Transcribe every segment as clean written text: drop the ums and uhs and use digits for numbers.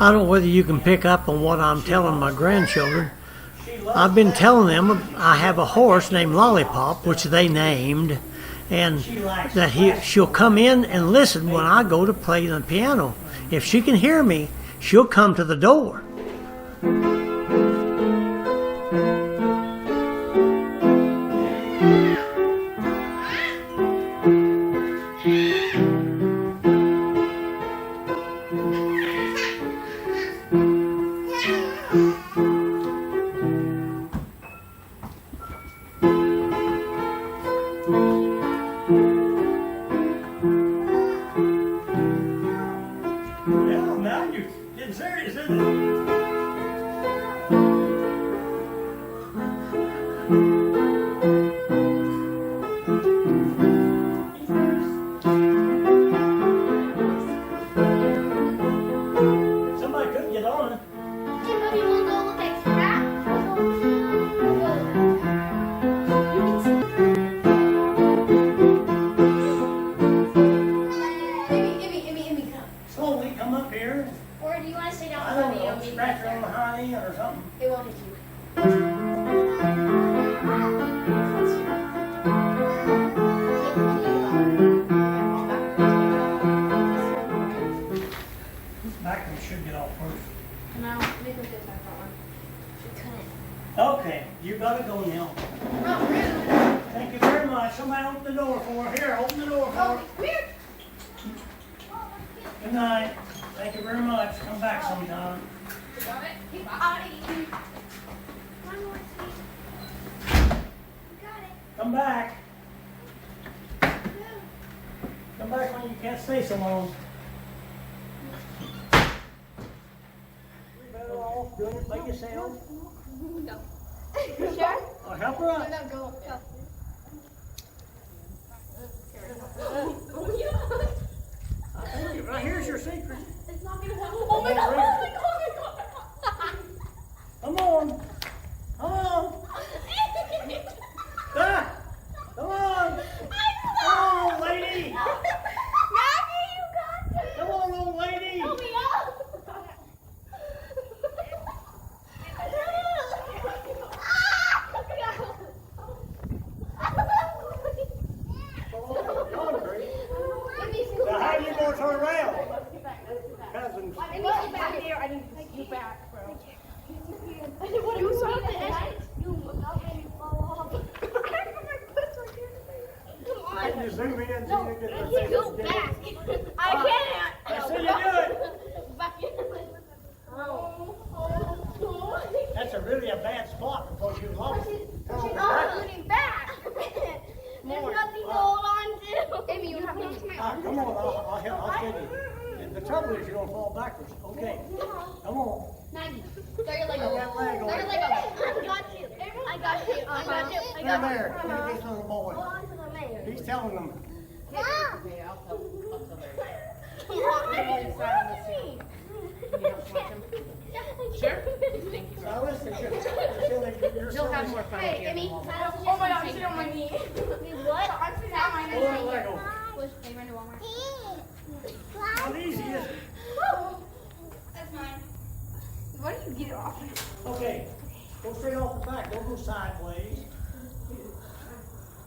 I don't know whether you can pick up on what I'm telling my grandchildren. I've been telling them I have a horse named Lollipop, which they named, and that she'll come in and listen when I go to play the piano. If she can hear me, she'll come to the door. Well, now you're getting serious, isn't it? Somebody could get on it. Somebody will go look at crap. Emmy, come. Slowly come up here. Or do you want to stay down I with don't me? know, scratch her on the hind end or something. It won't hit you. Back one should get off first. No, make her get back on. She couldn't. Okay, you gotta go now. Oh, rude. Thank you very much. Somebody open the door for her. Here, open the door for her. Oh, come here. Good night. Thank you very much. Come back sometime. You got it? You got it. One more, sweet. You got it. Come back. Come back when you can't stay so long. You're better off doing it by yourself. Go. You sure? I'll help her up. No, go. Right here's your secret. It's not gonna happen. Oh my god! Oh my god! Oh my god! Come on. Come on. Ah, come on. Come on, lady. Maggie, you got this. Come on, old lady. Help me up. Now, how you gonna turn around? Cousins. I need to get back here. I need to get back, bro. You saw the end. You not made me fall off. Come on. Can you zoom in so you get the You go face? back. I can't. I said you do it. Back in. That's really a bad spot because you lost it. Come on, She's back. not moving back. There's nothing to hold on to. Amy, you have to use my arm. Come on, I'll help. I'll steady you. The trouble is you're gonna fall backwards. Okay. Come on. Maggie, throw your leg Throw over. that leg Throw over. your leg over. I got you. I got you. I got you. I Come got there. you. Look at this little boy. Hold on to the mayor. He's telling them. Come on. Sure. Now listen, you're You'll have more fun Hey, here. Amy. Oh Oh my God, I'm sitting on my knee. Wait, what? I'm sitting on my Pull that leg over. They run to Walmart. Not easy, is it? That's mine. Why do you get it off? Okay. Go straight off the back. Don't go sideways.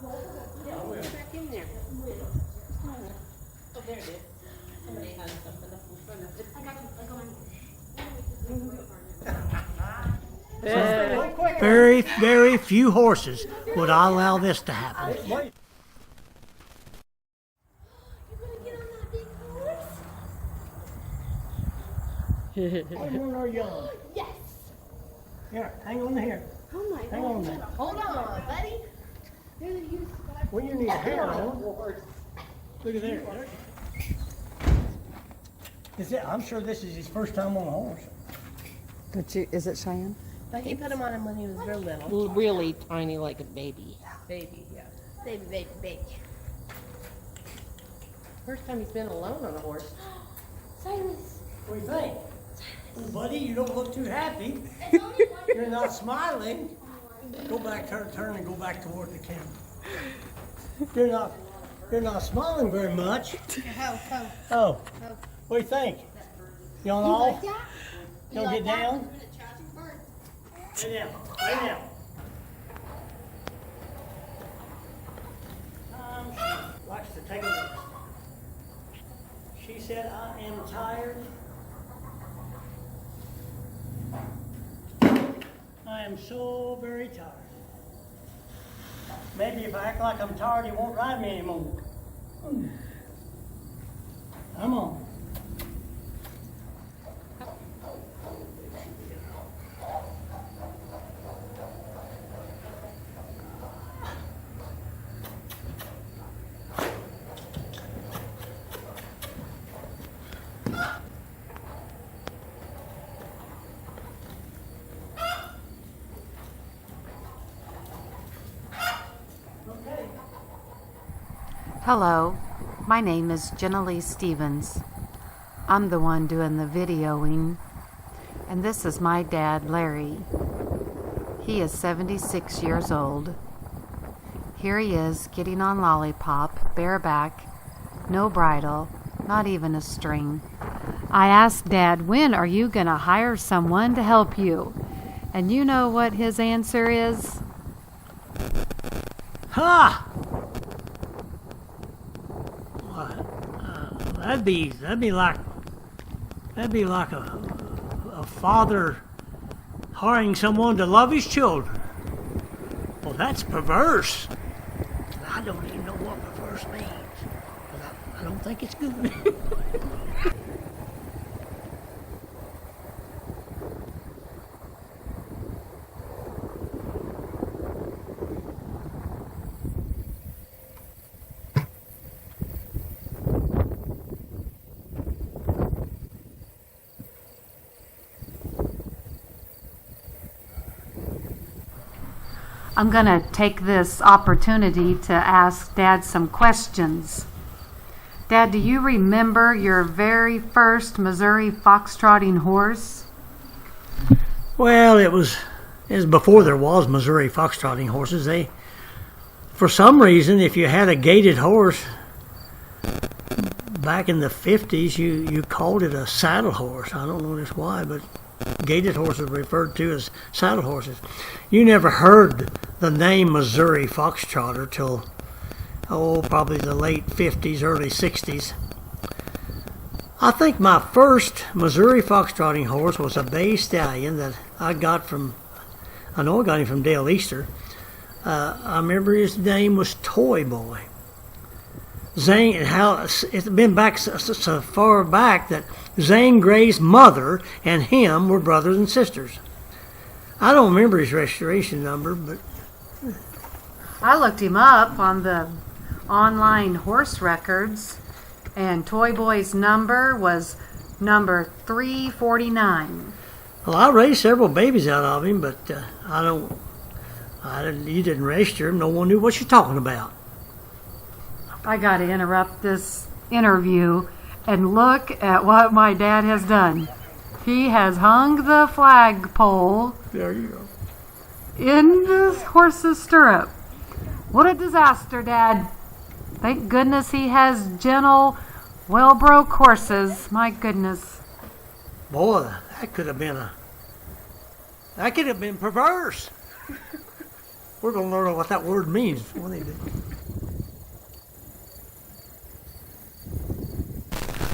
I will. Back in there. Oh, there it is. Somebody has something up in front of it. I got you. I got mine. Very, very few horses would I allow this to happen. Wait. You gonna get on that big horse? When are young? Yes. Here, hang on here. Oh my Hang on a minute. Hold on, buddy. There's a huge spot. When you need a hair on, look at there. I'm sure this is his first time on a horse. Is it Cheyenne? But he put him on him when he was real little. Really tiny, like a baby. Baby, yeah. Baby. First time he's been alone on a horse. Silas. What do you think? Buddy, you don't look too happy. It's only one. You're not smiling. Go back, turn and go back toward the camera. You're not smiling very much. Oh, what do you think? You on all? You'll get down? Lay down. Lay down. She likes to take a rest. She said, I am tired. I am so very tired. Maybe if I act like I'm tired, he won't ride me anymore. Come on. Hello, my name is Jenna Lee Stevens. I'm the one doing the videoing, and this is my dad, Larry. He is 76 years old. Here he is getting on Lollipop, bareback, no bridle, not even a string. I asked Dad, when are you going to hire someone to help you? And you know what his answer is? Ha! That'd be like a father hiring someone to love his children. Well, that's perverse. I don't even know what perverse means. I don't think it's good. I'm going to take this opportunity to ask Dad some questions. Dad, do you remember your very first Missouri foxtrotting horse? Well, it was before there was Missouri foxtrotting horses. For some reason, if you had a gaited horse back in the 50s, you called it a saddle horse. I don't know just why, but gaited horses were referred to as saddle horses. You never heard the name Missouri Foxtrotter till, probably the late 50s, early 60s. I think my first Missouri Foxtrotting horse was a bay stallion that I got from, I know I got him from Dale Easter. I remember his name was Toy Boy. Zane, how it's been back so far back that Zane Gray's mother and him were brothers and sisters. I don't remember his registration number, but I looked him up on the online horse records, and Toy Boy's number was number 349. well, I raised several babies out of him, but you didn't register him. No one knew what you're talking about. I got to interrupt this interview and look at what my dad has done. He has hung the flagpole There you go. in the horse's stirrup. What a disaster, Dad. Thank goodness he has gentle, well-broke horses. My goodness. Boy, that could have been perverse. We're going to learn what that word means.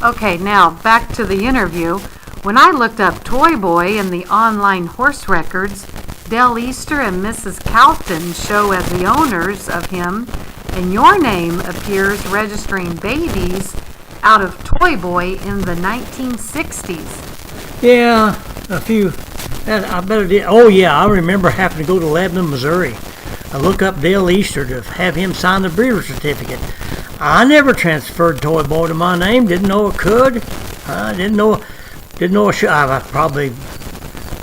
Okay, now back to the interview. When I looked up Toy Boy in the online horse records, Dale Easter and Mrs. Calton show as the owners of him, and your name appears registering babies out of Toy Boy in the 1960s. Yeah, a few. And I better did. Oh yeah, I remember having to go to Lebanon, Missouri. I look up Dale Easter to have him sign the breeder certificate. I never transferred Toy Boy to my name. Didn't know it could. I didn't know it should. Probably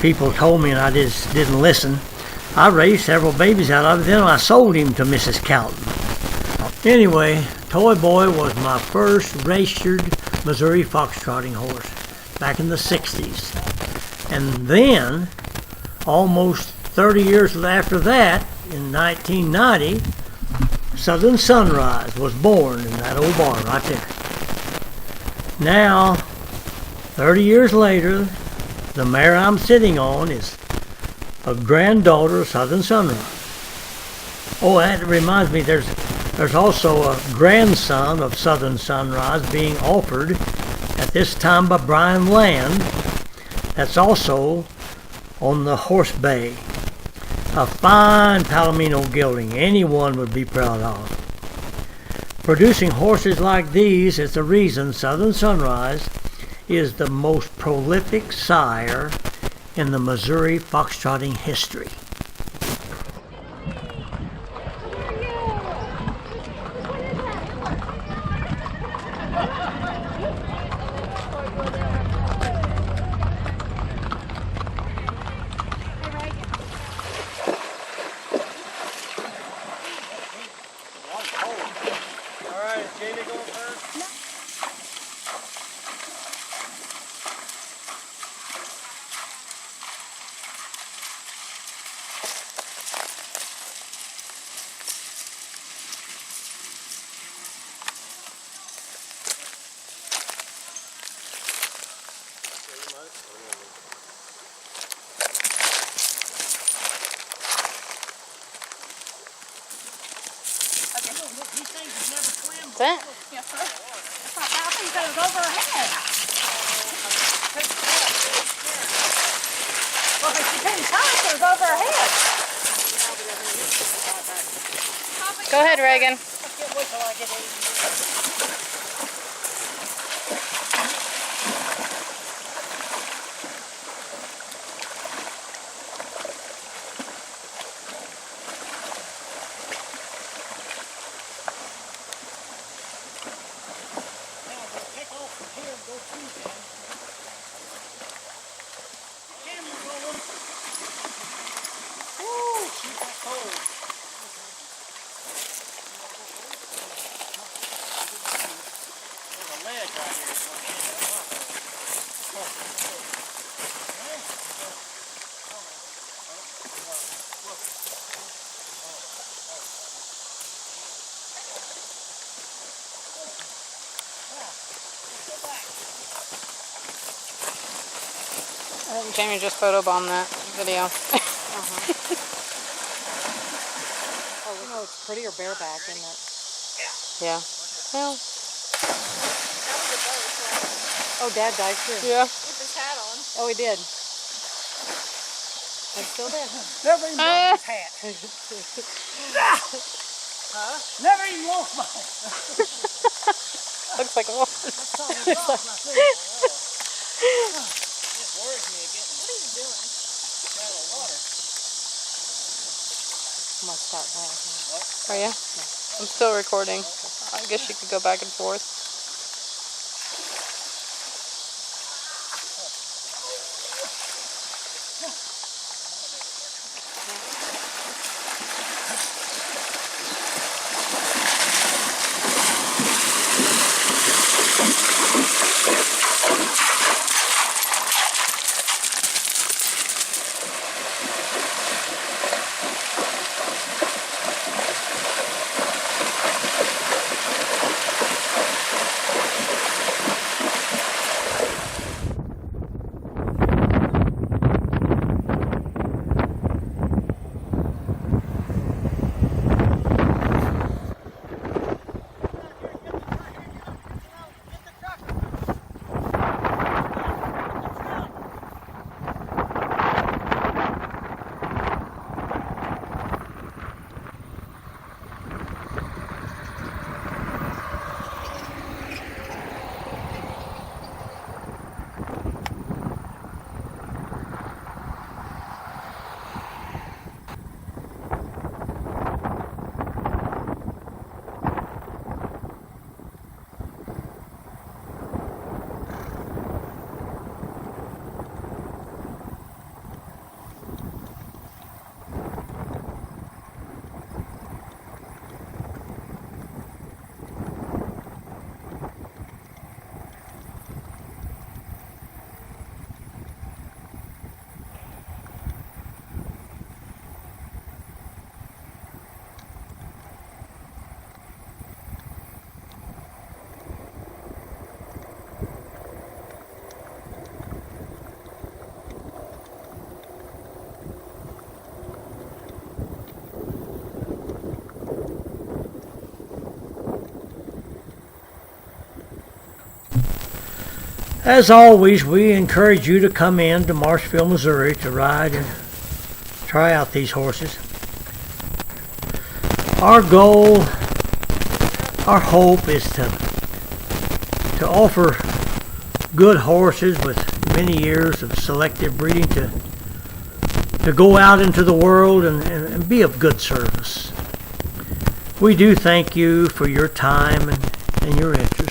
people told me and I just didn't listen. I raised several babies out of it. Then I sold him to Mrs. Calton. Anyway, Toy Boy was my first registered Missouri foxtrotting horse back in the 60s. And then, almost 30 years after that, in 1990, Southern Sunrise was born in that old barn right there. Now, 30 years later, the mare I'm sitting on is a granddaughter of Southern Sunrise. Oh, that reminds me, there's also a grandson of Southern Sunrise being offered at this time by Brian Land. That's also on the Horse Bay. A fine Palomino gelding anyone would be proud of. Producing horses like these is the reason Southern Sunrise is the most prolific sire in the Missouri foxtrotting history. That? Yes, sir. That's not bad. I think that was over her head. Well, if she couldn't tell us, it was over her head. Go ahead, Reagan. Wait till I get 80. Jamie just photobombed that video. Oh, you know, it's prettier bareback, isn't it? Yeah. Well, Oh, Dad died too. yeah. With his hat on. Oh, he did. I still did. Never even lost hat. Never even lost my hat. Looks like a wolf. Must stop now. Are you? I'm still recording. I guess you could go back and forth. As always, we encourage you to come in to Marshville, Missouri to ride and try out these horses. Our goal, our hope is to offer good horses with many years of selective breeding to go out into the world and be of good service. We do thank you for your time and your interest.